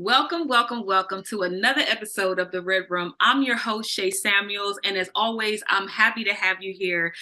Welcome to another episode of The Red Room. I'm your host, SHAY Samuels, and as always, I'm happy to have you here.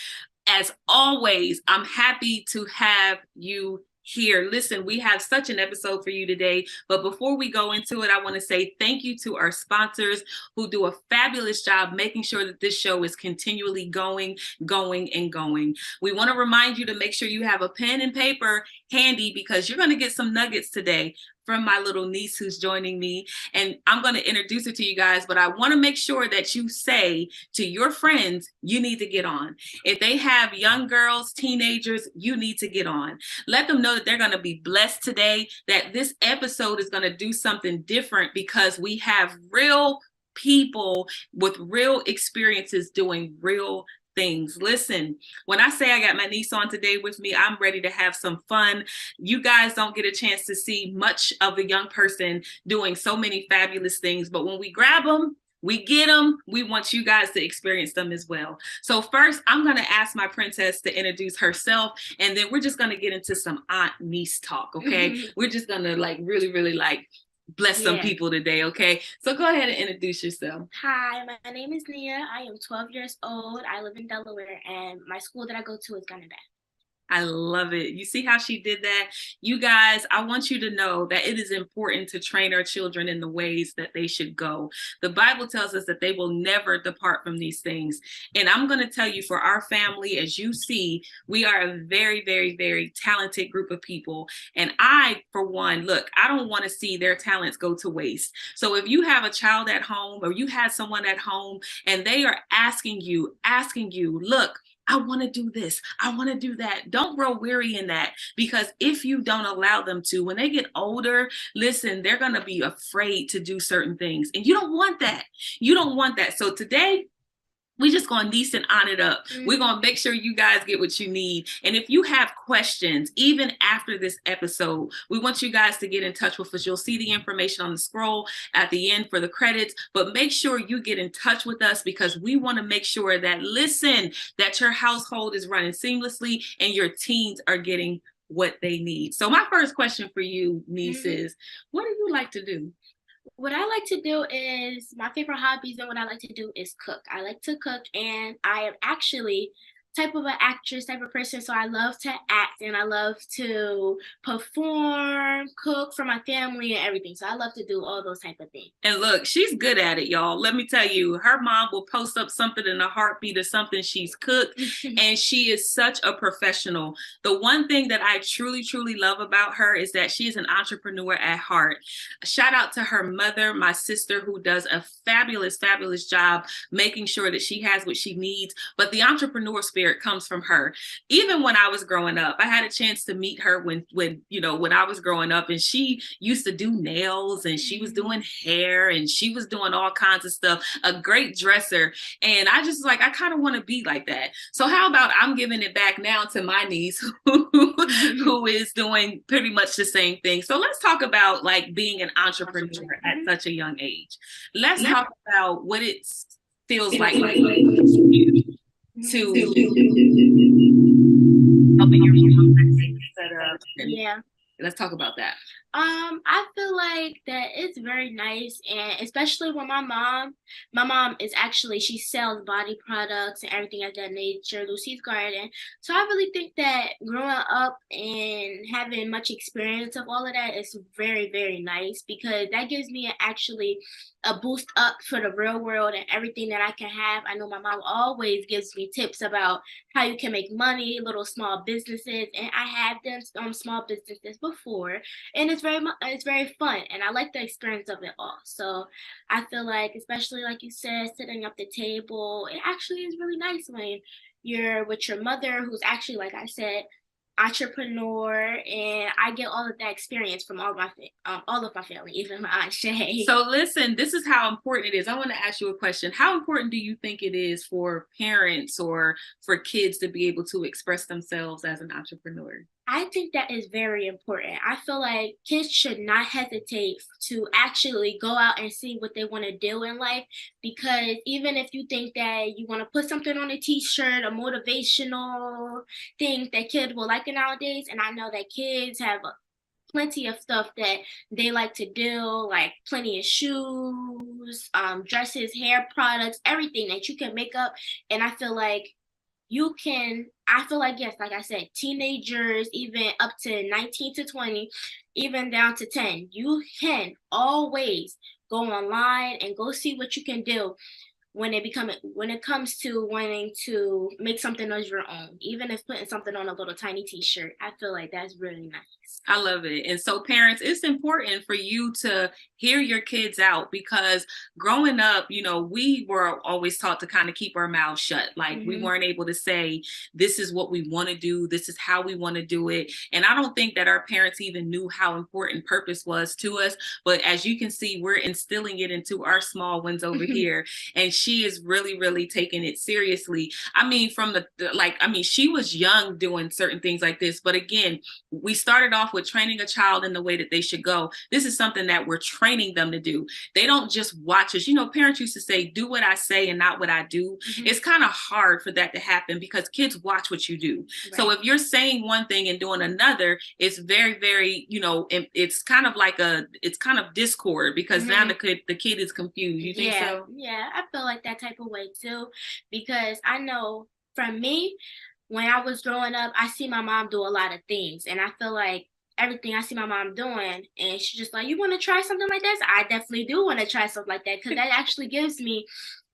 As always, I'm happy to have you here. Listen, we have such an episode for you today, but before we go into it, I want to say thank you to our sponsors who do a fabulous job making sure that this show is continually going. We want to remind you to make sure you have a pen and paper handy because you're going to get some nuggets today from my little niece who's joining me. And I'm going to introduce her to you guys, but I want to make sure that you say to your friends, you need to get on. If they have young girls, teenagers, you need to get on. Let them know that they're going to be blessed today, that this episode is going to do something different because we have real people with real experiences doing real things. Listen, when I say I got my niece on today with me, I'm ready to have some fun. You guys don't get a chance to see much of the young person doing so many fabulous things, but when we grab them, we get them. We want you guys to experience them as well. So first, I'm going to ask my princess to introduce herself, and then we're just going to get into some aunt-niece talk, okay? We're just going to really bless some people today, okay? So go ahead and introduce yourself. Hi, my name is Nia. I am 12 years old. I live in Delaware, and my school that I go to is Gunnedah. I love it. You see how she did that? You guys, I want you to know that it is important to train our children in the ways that they should go. The Bible tells us that they will never depart from these things. And I'm going to tell you, for our family, as you see, we are a very talented group of people. And I, for one, look, I don't want to see their talents go to waste. So if you have a child at home or you have someone at home and they are asking you, look, I want to do this. I want to do that. Don't grow weary in that, because if you don't allow them to, when they get older, listen, they're going to be afraid to do certain things. And you don't want that. You don't want that. So today, we just going to niece and on it up. We're going to make sure you guys get what you need. And if you have questions, even after this episode, we want you guys to get in touch with us. You'll see the information on the scroll at the end for the credits, but make sure you get in touch with us because we want to make sure that, listen, that your household is running seamlessly and your teens are getting what they need. So my first question for you, niece, is what do you like to do? What I like to do is, my favorite hobbies and what I like to do is cook. I like to cook, and I am actually type of an actress type of person, so I love to act and I love to perform, cook for my family and everything. So I love to do all those type of things. And look, she's good at it, y'all. Let me tell you, her mom will post up something in a heartbeat of something she's cooked, and she is such a professional. The one thing that I truly love about her is that she is an entrepreneur at heart. Shout out to her mother, my sister, who does a fabulous job making sure that she has what she needs. But the entrepreneur spirit comes from her. Even when I was growing up, I had a chance to meet her when I was growing up, and she used to do nails and she was doing hair and she was doing all kinds of stuff, a great dresser. And I just I kind of want to be like that. So how about I'm giving it back now to my niece who is doing pretty much the same thing. So let's talk about being an entrepreneur at such a young age. Let's talk about what it feels like to helping your mom set up. Yeah. Let's talk about that. I feel like that it's very nice, and especially when my mom is actually, she sells body products and everything of that nature, Lucy's Garden. So I really think that growing up and having much experience of all of that is very nice, because that gives me actually a boost up for the real world and everything that I can have. I know my mom always gives me tips about how you can make money, little small businesses, and I have done small businesses before, and it's very fun, and I like the experience of it all. So I feel like, especially like you said, sitting at the table, it actually is really nice when you're with your mother, who's actually, like I said, entrepreneur, and I get all of that experience from all of my family, even my Aunt Shay. So listen, this is how important it is. I want to ask you a question. How important do you think it is for parents or for kids to be able to express themselves as an entrepreneur? I think that is very important. I feel like kids should not hesitate to actually go out and see what they want to do in life, because even if you think that you want to put something on a t-shirt, a motivational thing that kids will like nowadays, and I know that kids have plenty of stuff that they like to do, like plenty of shoes, dresses, hair products, everything that you can make up. And I feel like, yes, like I said, teenagers, even up to 19 to 20, even down to 10, you can always go online and go see what you can do when it comes to wanting to make something of your own, even if putting something on a little tiny t-shirt. I feel like that's really nice. I love it. And so parents, it's important for you to hear your kids out, because growing up, we were always taught to kind of keep our mouths shut. Like we weren't able to say, this is what we want to do. This is how we want to do it. And I don't think that our parents even knew how important purpose was to us. But as you can see, we're instilling it into our small ones over here. And she is really, really taking it seriously. I mean, she was young doing certain things like this. But again, we started off with training a child in the way that they should go. This is something that we're training them to do. They don't just watch us. Parents used to say, do what I say and not what I do. It's kind of hard for that to happen because kids watch what you do. Right. So if you're saying one thing and doing another, it's very, very, it's kind of discord, because now the kid is confused. You think so? Yeah, I feel like that type of way too, because I know from me, when I was growing up, I see my mom do a lot of things, and I feel like everything I see my mom doing, and she's just like, you want to try something like this? I definitely do want to try something like that, because that actually gives me,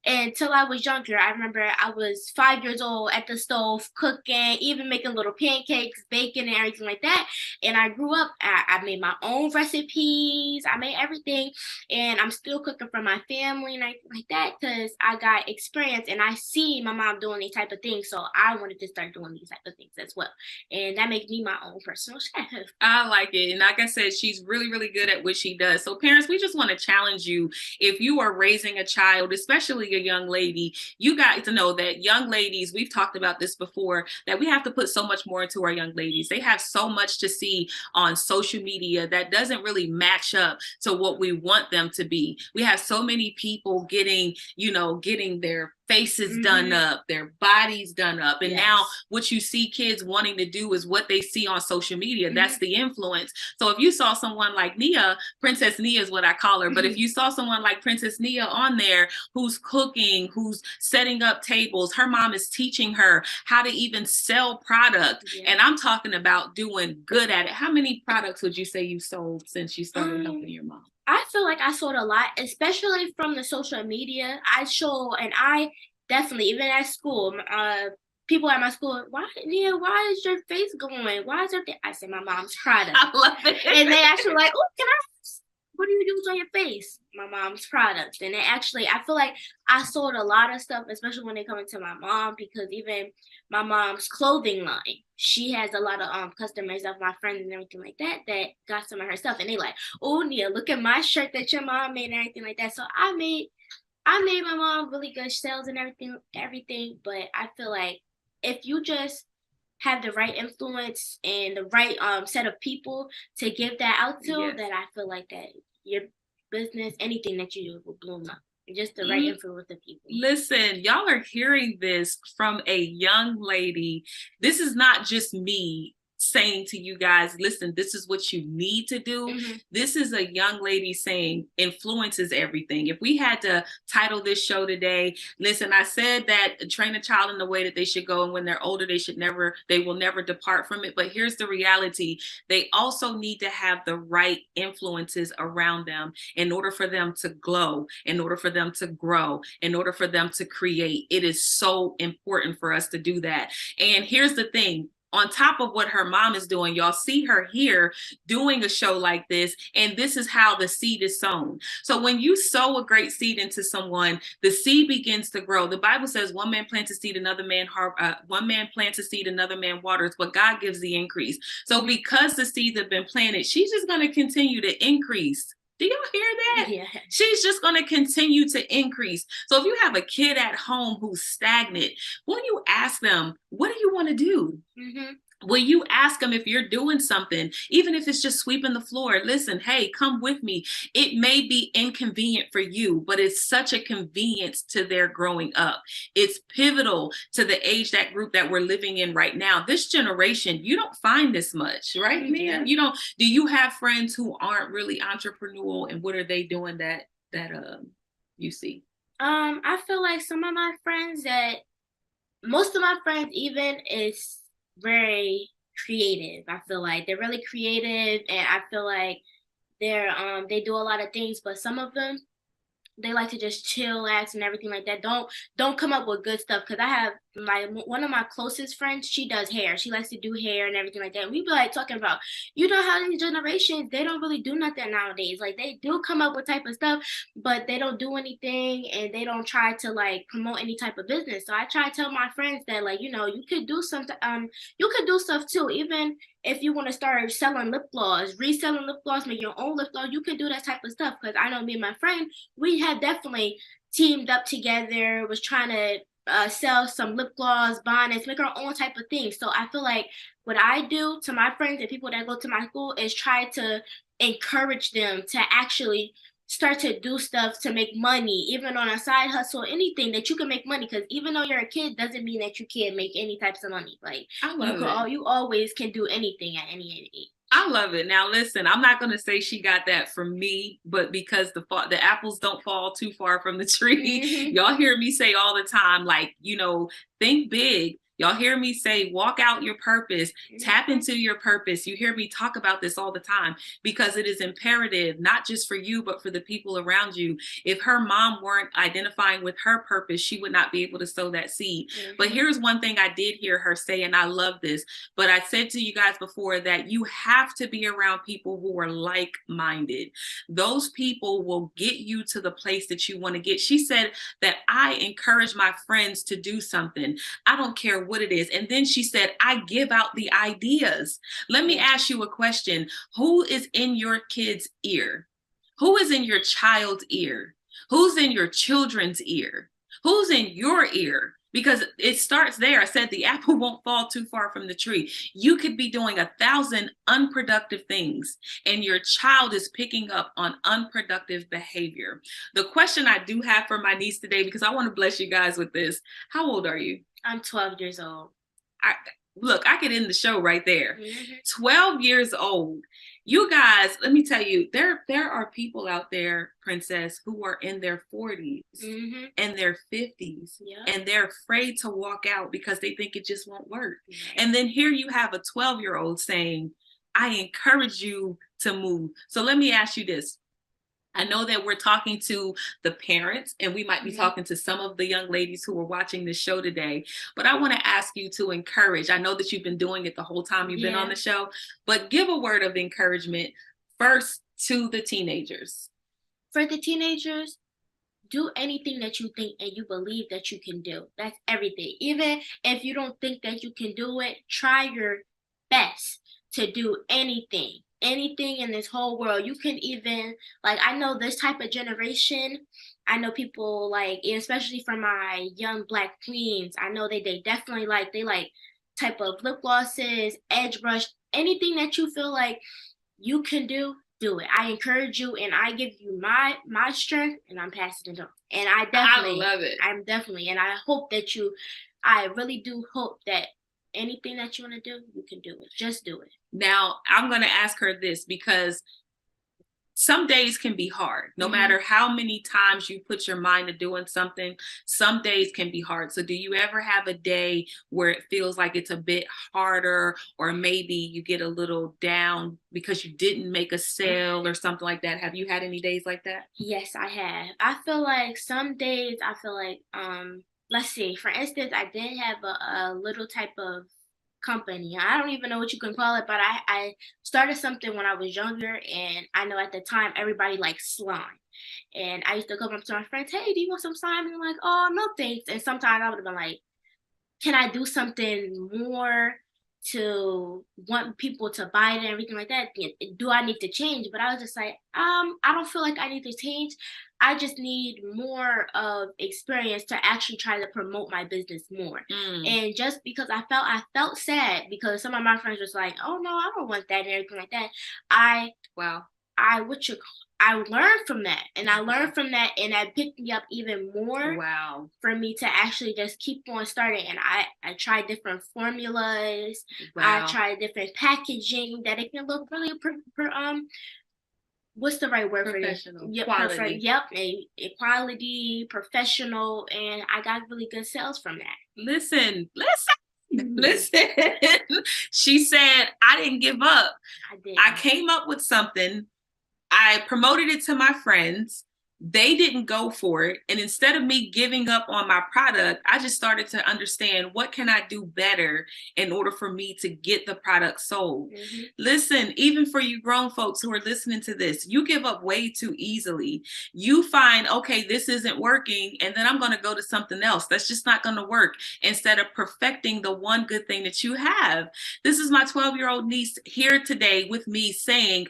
until I was younger, I remember I was 5 years old at the stove cooking, even making little pancakes, baking, and everything like that. And I grew up, I made my own recipes, I made everything, and I'm still cooking for my family and everything like that, because I got experience and I see my mom doing these type of things, so I wanted to start doing these type of things as well. And that makes me my own personal chef. I like it. And like I said, she's really, really good at what she does. So parents, we just want to challenge you. If you are raising a child, especially a young lady, you got to know that young ladies, we've talked about this before, that we have to put so much more into our young ladies. They have so much to see on social media that doesn't really match up to what we want them to be. We have so many people getting their faces done up, their bodies done up. And now what you see kids wanting to do is what they see on social media. That's the influence. So if you saw someone like Nia, Princess Nia is what I call her, but if you saw someone like Princess Nia on there who's cooking, who's setting up tables, her mom is teaching her how to even sell product. And I'm talking about doing good at it. How many products would you say you sold since you started helping your mom? I feel like I sold a lot, especially from the social media. I definitely, even at school, people at my school, why is your face going? Why is everything? I said, my mom's product. I love it. And they actually like, oh, what do you use on your face? My mom's products. And I feel like I sold a lot of stuff, especially when they come into my mom, because even my mom's clothing line, she has a lot of customers of my friends and everything like that got some of her stuff, and they like, oh, Nia, look at my shirt that your mom made and everything like that. So I made my mom really good sales and everything. But I feel like if you just have the right influence and the right set of people to give that out to, then I feel like that your business, anything that you do, will bloom up. Just the right influence of people. Listen, y'all are hearing this from a young lady. This is not just me saying to you guys, listen, this is what you need to do. This is a young lady saying influence is everything. If we had to title this show today, listen, I said that train a child in the way that they should go, and when they're older, they will never depart from it. But here's the reality. They also need to have the right influences around them in order for them to glow, in order for them to grow, in order for them to create. It is so important for us to do that. And here's the thing. On top of what her mom is doing, y'all see her here doing a show like this, and this is how the seed is sown. So when you sow a great seed into someone, the seed begins to grow. The Bible says one man plants a seed, another man waters, but God gives the increase. So because the seeds have been planted, she's just going to continue to increase. Do y'all hear that? Yeah. She's just going to continue to increase. So if you have a kid at home who's stagnant, when you ask them, what do you want to do? Will you ask them if you're doing something, even if it's just sweeping the floor? Listen, hey, come with me. It may be inconvenient for you, but it's such a convenience to their growing up. It's pivotal to the age that group that we're living in right now. This generation, you don't find this much, right, Mia? You don't. Do you have friends who aren't really entrepreneurial, and what are they doing that you see? I feel like some of my friends that most of my friends even is very creative. I feel like they're really creative, and I feel like they do a lot of things, but some of them they like to just chillax and everything like that. Don't come up with good stuff because I have my one of my closest friends. She does hair. She likes to do hair and everything like that. And we be like talking about, you know how these generations they don't really do nothing nowadays. Like they do come up with type of stuff, but they don't do anything and they don't try to like promote any type of business. So I try to tell my friends that like you could do something. You could do stuff too. Even if you want to start selling lip gloss, reselling lip gloss, make your own lip gloss, you can do that type of stuff. Because I know me and my friend, we had definitely teamed up together, was trying to sell some lip gloss, bonnets, make our own type of thing. So I feel like what I do to my friends and people that go to my school is try to encourage them to actually start to do stuff to make money, even on a side hustle, anything that you can make money. Because even though you're a kid, doesn't mean that you can't make any types of money. Like I love it. you always can do anything at any age. I love it. Now, listen, I'm not going to say she got that from me, but because the apples don't fall too far from the tree, Mm-hmm. y'all hear me say all the time, like, think big. Y'all hear me say, walk out your purpose, tap into your purpose. You hear me talk about this all the time because it is imperative, not just for you, but for the people around you. If her mom weren't identifying with her purpose, she would not be able to sow that seed. Mm-hmm. But here's one thing I did hear her say, and I love this. But I said to you guys before that you have to be around people who are like-minded. Those people will get you to the place that you want to get. She said that I encourage my friends to do something. I don't care what it is. And then she said, I give out the ideas. Let me ask you a question. Who is in your kid's ear? Who is in your child's ear? Who's in your children's ear? Who's in your ear? Because it starts there. I said the apple won't fall too far from the tree. You could be doing 1,000 unproductive things, and your child is picking up on unproductive behavior. The question I do have for my niece today, because I want to bless you guys with this. How old are you? I'm 12 years old. Look, I could end the show right there. Mm-hmm. 12 years old. You guys, let me tell you, there are people out there, Princess, who are in their 40s Mm-hmm. and their 50s, and they're afraid to walk out because they think it just won't work. Right. And then here you have a 12-year-old saying, I encourage you to move. So let me ask you this. I know that we're talking to the parents and we might be talking to some of the young ladies who are watching this show today, but I want to ask you to encourage. I know that you've been doing it the whole time you've been on the show, but give a word of encouragement first to the teenagers. For the teenagers, do anything that you think and you believe that you can do. That's everything. Even if you don't think that you can do it, try your best to do anything in this whole world. You can even, like, I know this type of generation, I know people like, especially for my young Black queens, I know they definitely they like type of lip glosses, edge brush, anything that you feel like you can do it. I encourage you and I give you my strength and I'm passing it on. And I love it. I'm definitely, and I hope that I really do hope that anything that you want to do, you can do it. Just do it. Now, I'm going to ask her this because some days can be hard. No matter how many times you put your mind to doing something, some days can be hard. So do you ever have a day where it feels like it's a bit harder, or maybe you get a little down because you didn't make a sale or something like that? Have you had any days like that? Yes, I have. I feel like some days I feel like let's see, for instance, I did have a little type of company. I don't even know what you can call it, but I started something when I was younger, and I know at the time everybody liked slime. And I used to come up to my friends, hey, do you want some slime? And they're like, oh, no thanks. And sometimes I would have been like, can I do something more to want people to buy it and everything like that. Do I need to change? But I was just like, I don't feel like I need to change. I just need more of experience to actually try to promote my business more. And just because I felt sad because some of my friends was like, oh no, I don't want that and everything like that. Wow. I learned from that, and I learned from that, and that picked me up even more. Wow. For me to actually just keep on starting, and I tried different formulas. Wow. I tried different packaging that it can look really what's the right word for it? Professional. Yep, Quality. Yep, equality, professional, and I got really good sales from that. Listen. She said, I didn't give up. I came up with something. I promoted it to my friends. They didn't go for it. And instead of me giving up on my product, I just started to understand what can I do better in order for me to get the product sold. Listen, even for you grown folks who are listening to this, you give up way too easily. You find, okay, this isn't working, and then I'm going to go to something else. That's just not going to work, instead of perfecting the one good thing that you have. This is my 12-year-old niece here today with me saying,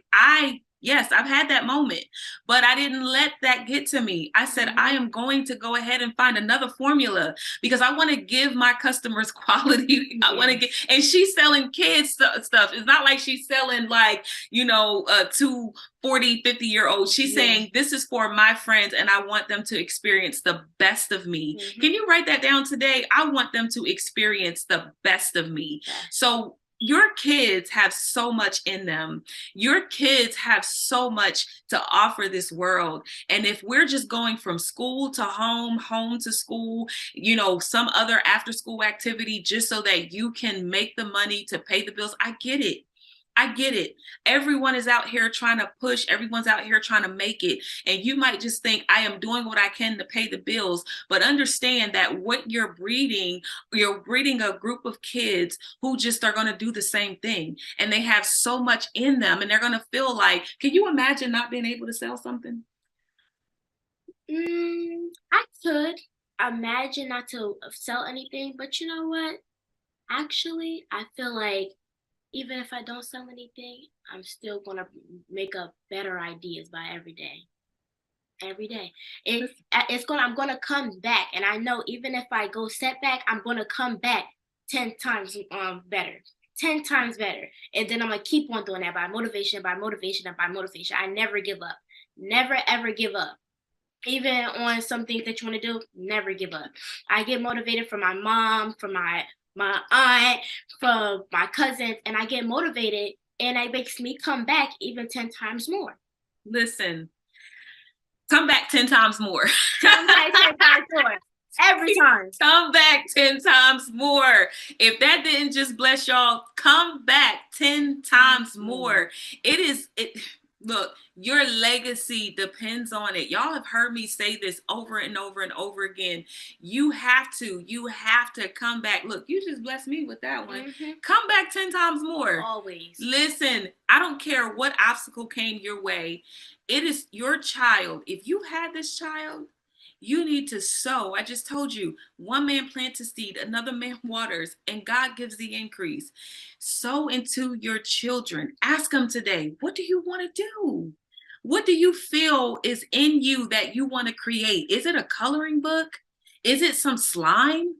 yes, I've had that moment, but I didn't let that get to me. I said, I am going to go ahead and find another formula because I want to give my customers quality. I want to get, and she's selling kids stuff. It's not like she's selling like, to 40, 50-year-olds. She's saying, this is for my friends and I want them to experience the best of me. Can you write that down today? I want them to experience the best of me. So your kids have so much in them. Your kids have so much to offer this world. And if we're just going from school to home, home to school, some other after school activity just so that you can make the money to pay the bills, I get it. I get it. Everyone is out here trying to push. Everyone's out here trying to make it. And you might just think, I am doing what I can to pay the bills. But understand that what you're breeding a group of kids who just are going to do the same thing. And they have so much in them. And they're going to feel like, can you imagine not being able to sell something? I could imagine not to sell anything. But you know what? Actually, I feel like even if I don't sell anything, I'm still gonna make up better ideas by every day. Every day, I'm gonna come back, and I know even if I go setback, I'm gonna come back 10 times better, 10 times better, and then I'm gonna keep on doing that by motivation, by motivation, and by motivation. I never give up, never ever give up. Even on some things that you want to do, never give up. I get motivated from my mom, from my aunt, from my cousins, and I get motivated, and it makes me come back even 10 times more. Listen, come back 10 times more. Come back 10 times more. Every time. Come back 10 times more. If that didn't just bless y'all, come back 10 times more. Look, your legacy depends on it. Y'all have heard me say this over and over and over again. You have to come back. Look, you just blessed me with that one. Come back 10 times more. Always. Listen, I don't care what obstacle came your way. It is your child. If you had this child, you need to sow. I just told you, one man plants a seed, another man waters, and God gives the increase. Sow into your children. Ask them today, what do you want to do? What do you feel is in you that you want to create? Is it a coloring book? Is it some slime?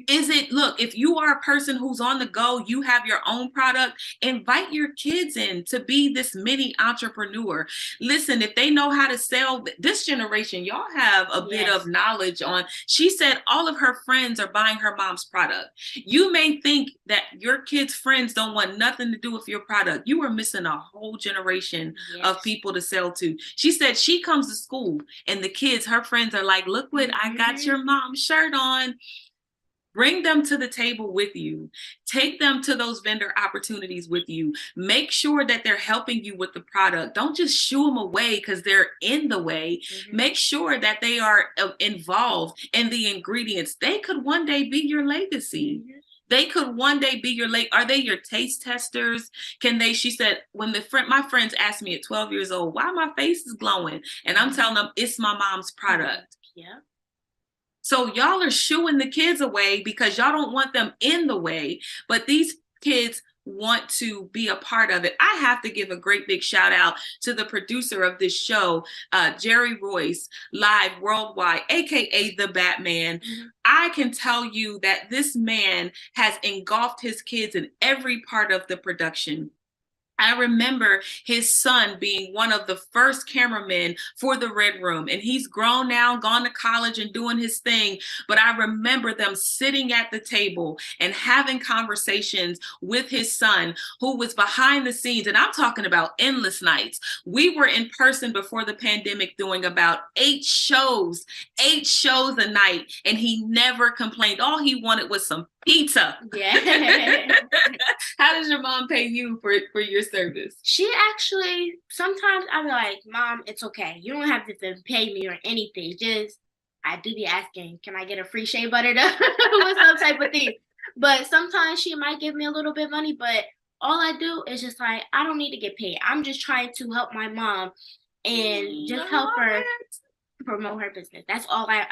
Is it, look, if you are a person who's on the go, you have your own product, invite your kids in to be this mini entrepreneur. Listen, if they know how to sell, this generation, y'all have a bit of knowledge on. She said all of her friends are buying her mom's product. You may think that your kids' friends don't want nothing to do with your product. You are missing a whole generation of people to sell to. She said she comes to school and the kids, her friends are like, look what I got your mom's shirt on. Bring them to the table with you. Take them to those vendor opportunities with you. Make sure that they're helping you with the product. Don't just shoo them away because they're in the way. Make sure that they are involved in the ingredients. They could one day be your legacy. They could one day be your are they your taste testers? Can they, she said, when my friends asked me at 12 years old, why my face is glowing? And I'm telling them it's my mom's product. Yeah. So y'all are shooing the kids away because y'all don't want them in the way. But these kids want to be a part of it. I have to give a great big shout out to the producer of this show, Jerry Royce, live worldwide, aka the Batman. I can tell you that this man has engulfed his kids in every part of the production. I remember his son being one of the first cameramen for the Red Room, and he's grown now, gone to college and doing his thing. But I remember them sitting at the table and having conversations with his son, who was behind the scenes. And I'm talking about endless nights. We were in person before the pandemic doing about 8 shows a night, and he never complained. All he wanted was some pizza. Yeah. How does your mom pay you for your service? She actually, sometimes I'm like, Mom, it's okay. You don't have to pay me or anything. Just, I do be asking, can I get a free shea butter with some type of thing? But sometimes she might give me a little bit of money, but all I do is just like, I don't need to get paid. I'm just trying to help my mom and just help her promote her business. That's all I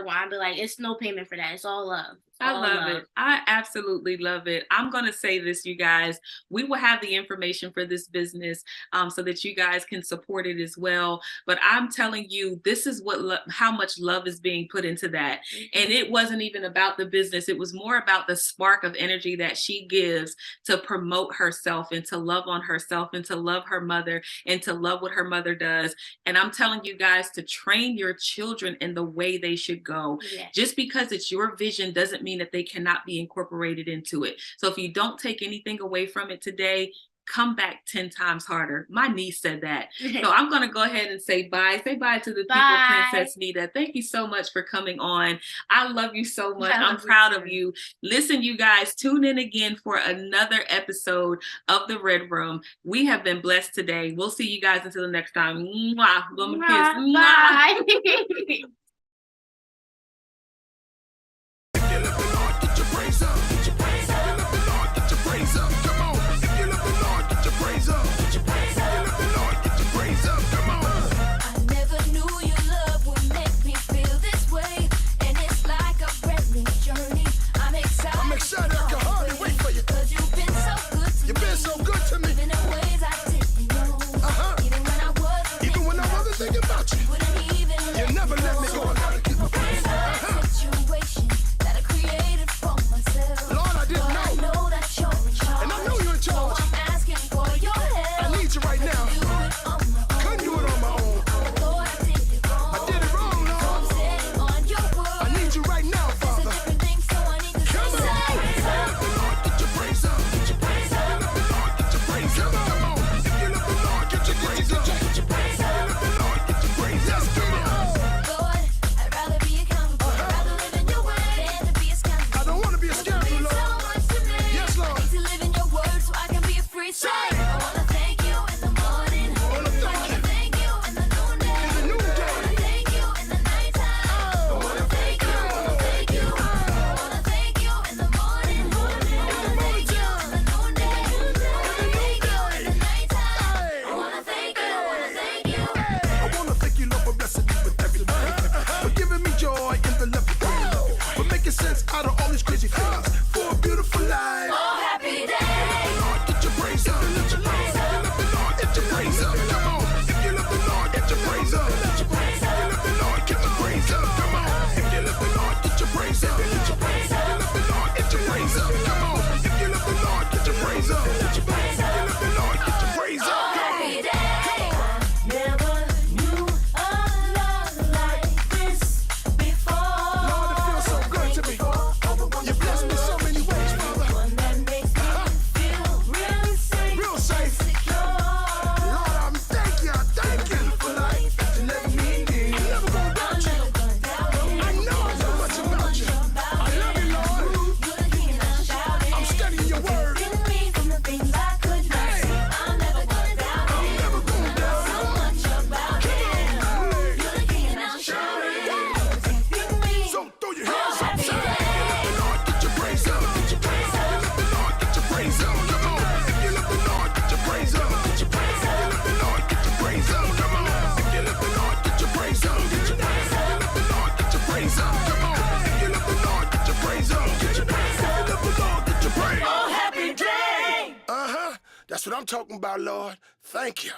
want. I'll be like, it's no payment for that. It's all love. I love it. I absolutely love it. I'm going to say this, you guys. We will have the information for this business so that you guys can support it as well. But I'm telling you, this is how much love is being put into that. And it wasn't even about the business. It was more about the spark of energy that she gives to promote herself and to love on herself and to love her mother and to love what her mother does. And I'm telling you guys to train your children in the way they should go. Yeah. Just because it's your vision doesn't mean that they cannot be incorporated into it. So if you don't take anything away from it today, come back 10 times harder. My niece said that. So I'm going to go ahead and say bye. Say bye to the people, Princess Nita. Thank you so much for coming on. I love you so much. I'm proud of you. Listen, you guys, tune in again for another episode of The Red Room. We have been blessed today. We'll see you guys until the next time. Mwah. Blow my kiss. Bye. That's what I'm talking about, Lord. Thank you.